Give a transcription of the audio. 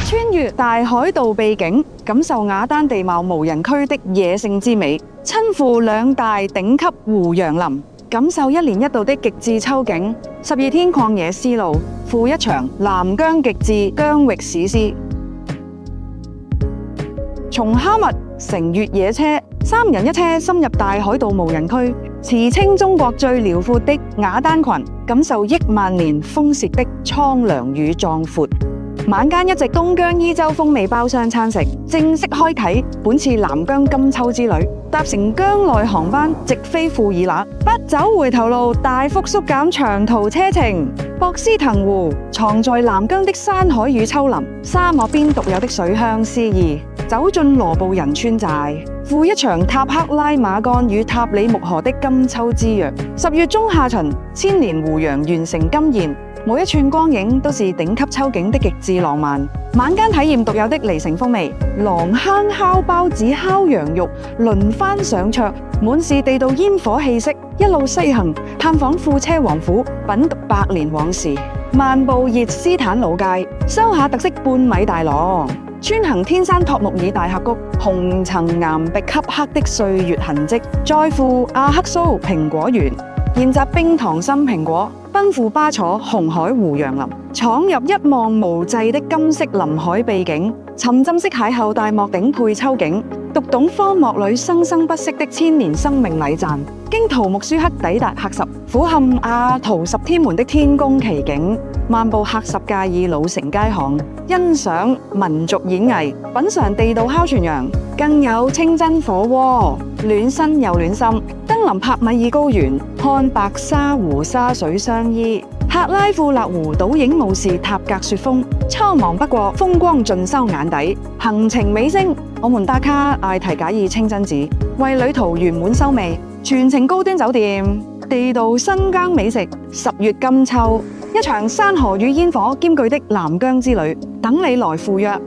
穿越大海道秘境，感受雅丹地貌無人區的野性之美；親赴兩大頂級湖洋林，感受一年一度的極致秋景。12天曠野絲路，赴一場南疆極致疆域史詩。從哈密乘越野車，3人一車深入大海道無人區，馳騁中國最遼闊的雅丹群，感受億萬年風舌的蒼涼與壯闊。晚間一席東疆伊州風味包廂餐食，正式開啟本次南疆金秋之旅。搭乘疆內航班直飛庫爾勒，不走回頭路，大幅縮減長途車程。博斯騰湖藏在南疆的山海與丘陵，沙漠邊獨有的水鄉詩意。走進羅布人村寨，赴一場塔克拉瑪干與塔里木河的金秋之約。10月中下旬，千年湖洋完成金燕，每一寸光影都是頂級秋景的極致浪漫。晚間體驗獨有的離城風味，狼坑烤包子、烤羊肉輪番上桌，滿是地道煙火氣息。一路西行，探訪庫車王府，品讀百年往事。漫步熱斯坦老街，收下特色半米大廊。穿行天山托木爾大峽谷，紅層岩壁漆黑的歲月痕跡。再赴阿克蘇蘋果園，研習冰糖心蘋果。奔赴巴楚紅海湖洋林，闖入一望無際的金色臨海秘境，沉浸式邂逅大漠頂配秋景，讀懂荒漠裏生生不息的千年生命禮讚。經圖木舒克抵達喀什，俯瞰阿圖什天門的天宮奇景，漫步喀什噶爾老城街巷，欣賞民族演藝，品嘗地道烤全羊，更有清真火鍋，暖身又暖心。登臨帕米爾高原，看白沙湖沙水相依，喀拉庫勒湖倒影武士塔格雪峰，蒼茫不過，風光盡收眼底。行程尾聲，我們打卡艾提賈爾清真寺，為旅途圓滿收尾。全程高端酒店，地道新疆美食。10月金秋，一場山河與煙火兼具的南疆之旅，等你來赴約。